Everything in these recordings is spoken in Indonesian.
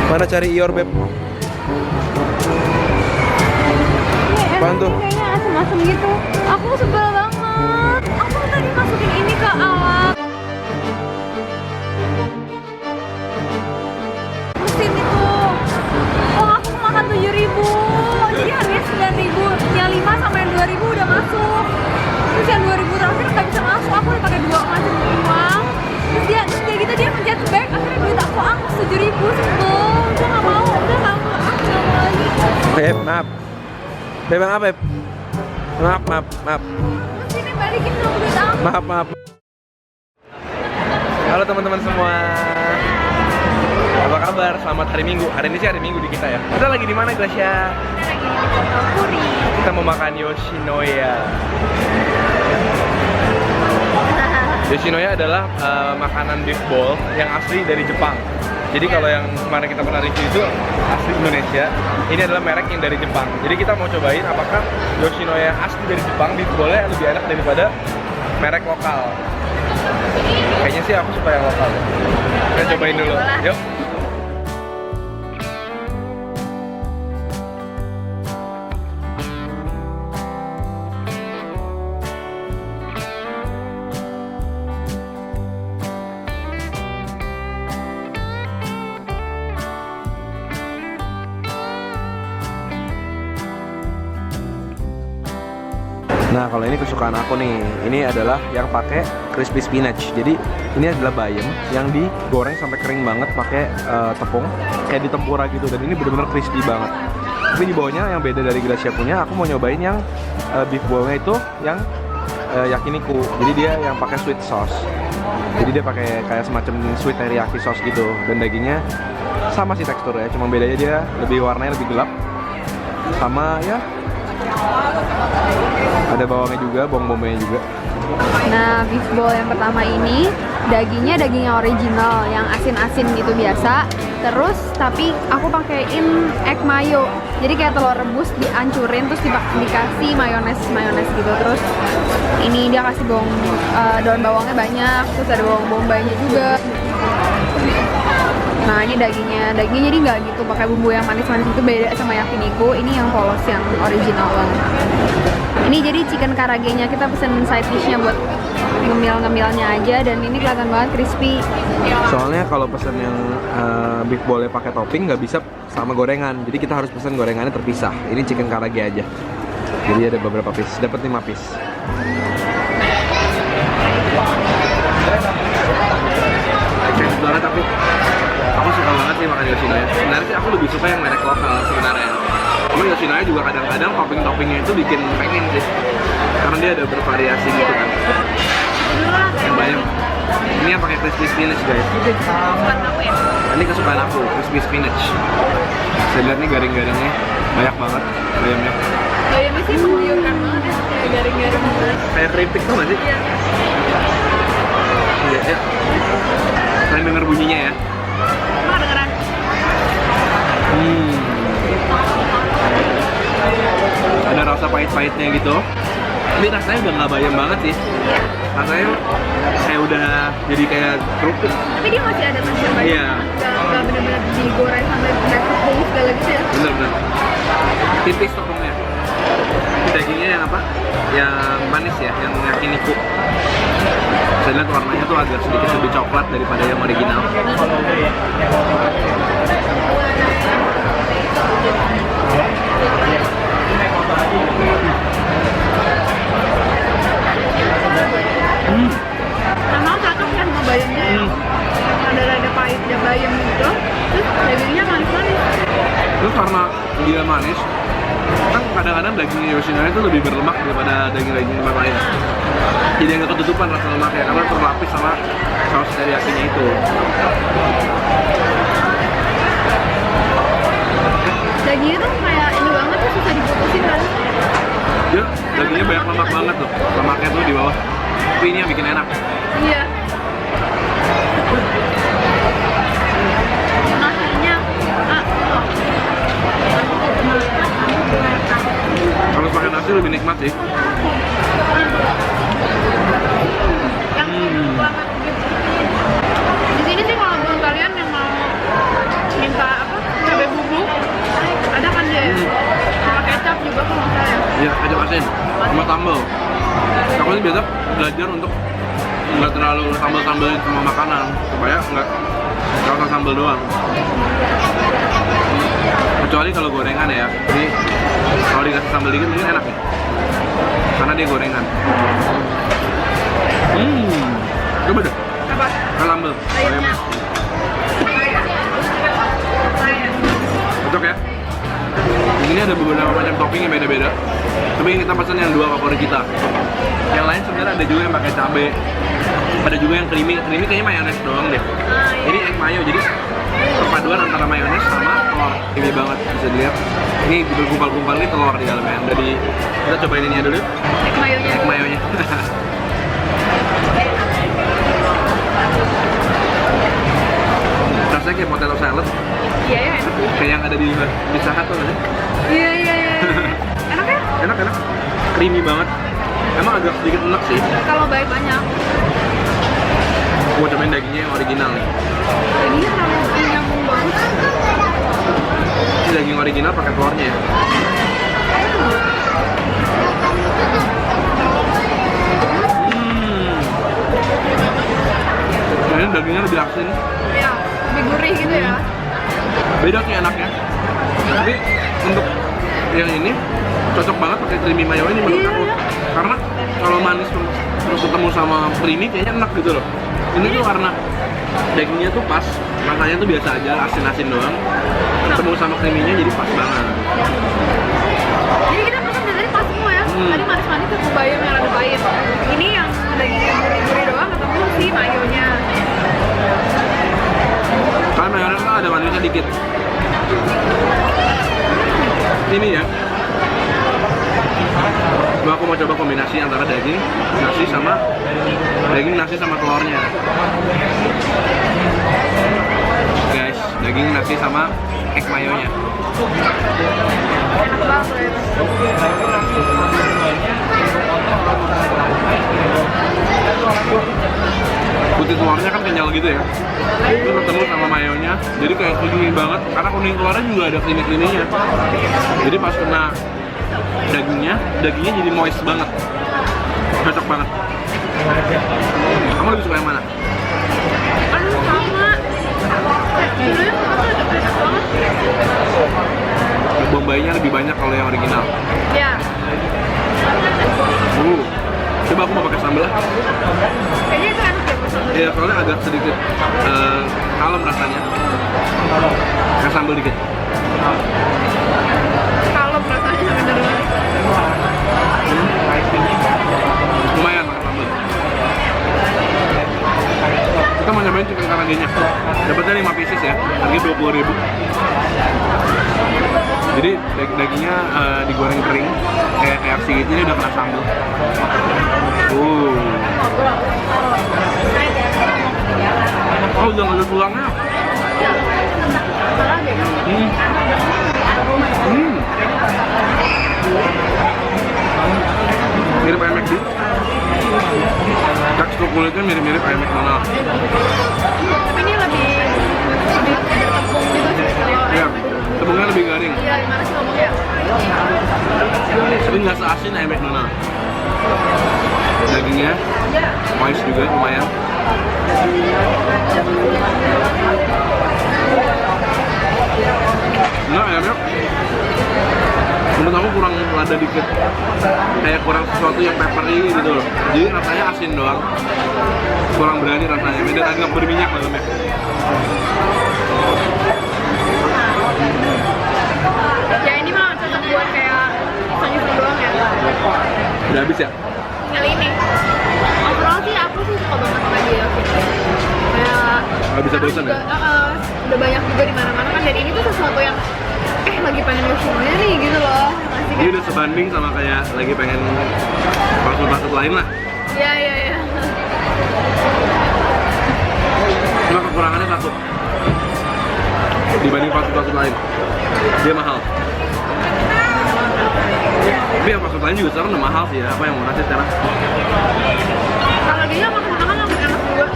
Mana cari Ior, Beb? Apaan tuh? Kayaknya asem-asem gitu. Aku sebel banget. Aku tadi masukin ini ke alat mesin itu. Oh, aku makan 7.000. Jadi harganya 9.000. Yang 5 sama yang 2.000 udah masuk. Terus yang 2.000 terakhir nggak bisa masuk. Aku udah pakai 2 macam uang. Terus dia gitu dia mencet back. Akhirnya duit aku angkut 7.000. Sebel. Udah nggak mau. Udah nggak mau. Ah, nggak mau lagi. Beb, maaf. Beb, maaf, Beb. Maaf. Terus ini balikin dong duit aku. Maaf. Halo teman-teman semua. Apa kabar? Selamat hari Minggu. Hari ini sih hari Minggu di kita ya. Kita lagi di mana, Glasya? Puri. Kita mau makan Yoshinoya. Yoshinoya adalah makanan beef bowl yang asli dari Jepang. Jadi kalau yang kemarin kita pernah review itu asli Indonesia, ini adalah merek yang dari Jepang. Jadi kita mau cobain apakah Yoshinoya yang asli dari Jepang beef bowl-nya lebih enak daripada merek lokal. Kayaknya sih aku suka yang lokal. Kita cobain dulu. Yuk. Nah, kalau ini kesukaan aku nih, ini adalah yang pakai crispy spinach. Jadi ini adalah bayam yang digoreng sampai kering banget pakai tepung, kayak di tempura gitu. Dan ini benar-benar crispy banget. Tapi di bawahnya yang beda dari Glasya punya, aku mau nyobain yang beef bowl-nya itu yang yakiniku. Jadi dia yang pakai sweet sauce. Jadi dia pakai kayak semacam sweet teriyaki sauce gitu. Dan dagingnya sama sih teksturnya, cuma bedanya dia lebih warnanya lebih gelap. Sama ya. Ada bawangnya juga, bawang bombaynya juga. Nah, beef bowl yang pertama ini dagingnya daging yang original, yang asin-asin gitu biasa. Terus tapi aku pakaiin egg mayo. Jadi kayak telur rebus dihancurin terus dikasih mayones gitu. Terus ini dia kasih daun bawangnya banyak, terus ada bawang bombaynya juga. Nah, ini dagingnya jadi nggak gitu pakai bumbu yang manis-manis itu, beda sama yakiniku. Ini yang polos, yang original banget. Ini jadi chicken karagenya, kita pesen side dishnya buat ngemil-ngemilnya aja, dan ini kelihatan banget crispy. Soalnya kalau pesen yang beef bowl-nya pakai topping nggak bisa sama gorengan, jadi kita harus pesen gorengannya terpisah. Ini chicken karage aja. Jadi ada beberapa piece, dapat 5 piece. Enak banget, tapi aku suka banget sih makan Yoshinoya. Sebenarnya sih aku lebih suka yang merek lokal sebenarnya. Cuma Yoshinoya juga kadang-kadang topping-toppingnya itu bikin pengen sih, karena dia ada bervariasi gitu kan. Yang banyak. Ini yang pakai crispy spinach guys. Kesukaan kamu ya? Ini kesukaan aku, crispy spinach. Saya lihat nih garing-garingnya banyak banget bayamnya. Bayamnya sih mengguyurkan banget ya, kayak garing-garing banget. Kayak keripik tuh nggak sih? Iya. Iya ya. Kalian denger bunyinya ya? Emang kedengeran? Ada rasa pahit-pahitnya gitu. Ini rasanya udah nggak bayam banget sih. Iya. Rasanya kayak udah jadi kayak kerupuk. Tapi dia masih ada tekstur banyak. Iya. Nggak bener-bener digoreng sampai kayak tepung segala gitu ya. Bener-bener. Tipis tepungnya. Dagingnya yang apa? Yang manis ya, yang yakiniku. Saya lihat warnanya tuh agak sedikit lebih coklat daripada yang original. Emang cocok kan sama bayamnya ya? Ada rada pahitnya bayam gitu. Terus dagingnya manis-manis. Terus karena dia manis, kan kadang-kadang daging Yoshinoya itu lebih berlemak daripada daging-daging tempat lain. Jadi nggak ketutupan rasa lemaknya karena terlapis sama saus teriyakinya itu. Dagingnya tuh kayak ini banget tuh, susah diputusin kan? Dia dagingnya banyak lemak banget tuh, lemaknya tuh di bawah. Tapi ini yang bikin enak. Iya. Nasinya, Kalau pakai nasi lebih nikmat sih. Di sini sih kalau buat kalian yang mau minta apa? belajar untuk nggak terlalu sambal-sambalin semua makanan supaya nggak usah sambal doang. Kecuali kalau gorengan ya, jadi kalau dikasih sambal dikit mungkin enak nih karena dia gorengan. Coba deh Apa? sambal Sayurnya. cocok ya. Ini ada beberapa macam topping yang beda-beda, tapi kita pesan yang 2 favorit kita. Yang lain sebenarnya ada juga yang pakai cabe, ada juga yang creamy kayaknya mayones doang deh. Ini egg mayo, jadi perpaduan antara mayones sama telur. Ini banget, bisa dilihat. Ini bergumpal-gumpal nih telur di dalamnya. Jadi kita cobain ini dulu. Egg mayonya. Egg mayonya. Rasanya kayak potato salad. Iya ya, enak. Kayak yang ada di Pizza Hut tuh kan? Iya. Enak ya? Enak. Creamy banget. Emang agak sedikit enak sih. Kalau banyak. Gua cobain dagingnya yang original nih. Dagingnya terlalu nyambung banget. Ini daging original pakai telurnya ya. Nah, ini dagingnya lebih asin. Iya, lebih gurih gitu ya. Beda sih enaknya. Tapi untuk yang ini cocok banget pakai creamy mayo ini menurut aku. Karena kalau manis terus ketemu sama creamy kayaknya enak gitu loh. Ini tuh karena dagingnya tuh pas, rasanya tuh biasa aja, asin-asin doang. Ketemu sama creamy-nya jadi pas banget. Jadi kita pesan dari tadi pas semua ya. Tadi manis-manis ketemu bayam yang ada pahit. Ini yang dagingnya gurih-gurih doang ketemu si mayonya. Karena mayones kan ada manisnya dikit. Ini ya. Aku mau coba kombinasi antara daging nasi sama telurnya. Guys, daging nasi sama egg mayonya. Enak banget. Putih telurnya kan kenyal gitu ya. Itu ketemu sama mayonya, jadi kayak creamy banget. Karena kuning telurnya juga ada creamy-creamynya. Jadi pas kena dagingnya jadi moist banget. Cocok banget. Kamu lebih suka yang mana? Aduh sama. Sebenarnya enak banget. Bombaynya lebih banyak kalau yang original. Ya. Coba aku mau pakai sambal lah. Kayaknya itu enak ya pesan. Iya, soalnya agak sedikit kalem rasanya. Kayak sambal dikit. Kalem rasanya bener banget. Lumayan pakai sambal. Kita mau nyobain chicken karagenya. Dapatnya 5 pieces ya, harganya 20.000. Jadi dagingnya digoreng kering kayak KFC gitu, ini udah kena sambal. Oh, udah nggak ada tulangnya. Mirip ayam McD. Tekstur kulitnya mirip-mirip ayam McDonald. Tapi ini lebih tepung gitu sih kalau Iya, tepungnya lebih garing. Iya, gimana sih ngomongnya? Tapi nggak seasin ayam McDonald. Dagingnya moist juga lumayan. Nah, ayamnya menurut aku kurang lada dikit, kayak kurang sesuatu yang peppery gitu loh. Jadi rasanya asin doang, kurang berani rasanya, dan agak berminyak dalamnya. Ya ini mah cocok buat kayak iseng-iseng doang ya. Udah habis ya? Tinggal ini. Overall sih aku sih suka banget sama dia sih. Kayak Nggak bisa bosan ya? udah banyak juga di mana-mana kan, dan ini tuh sesuatu yang lagi pengen nyobainnya nih gitu loh. Masih Ini udah sebanding sama kayak lagi pengen fast-food lain lah. Iya. Cuma kekurangannya satu dibanding fast-food lain, dia mahal. Tapi yang fast-food lain juga sekarang udah mahal sih ya. Apa yang murah sih sekarang? kalau dia makan-makan enak juga,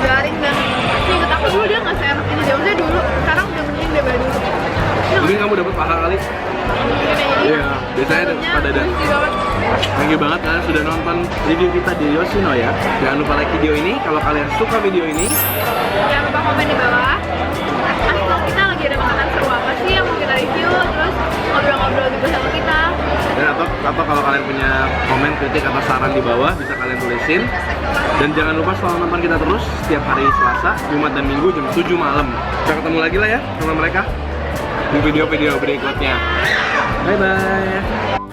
garing, dan inget aku dulu dia nggak seenak ini jauhnya dulu. Sekarang udah mending daripada dulu. Mungkin kamu dapat paha kali. Iya, biasanya pada ada. Juicy banget. Thank you banget kalian sudah nonton review kita di Yoshino ya. Jangan lupa like video ini kalau kalian suka video ini. Jangan lupa komen di bawah. Asal kita lagi ada makanan seru apa sih yang mau kita review, terus ngobrol-ngobrol juga sama kita. Dan atau kalau kalian punya komen, kritik atau saran di bawah bisa kalian tulisin. Dan jangan lupa selalu nonton kita terus setiap hari Selasa, Jumat dan Minggu jam 7 malam. Kita ketemu lagi lah ya sama mereka di video-video berikutnya. Bye bye.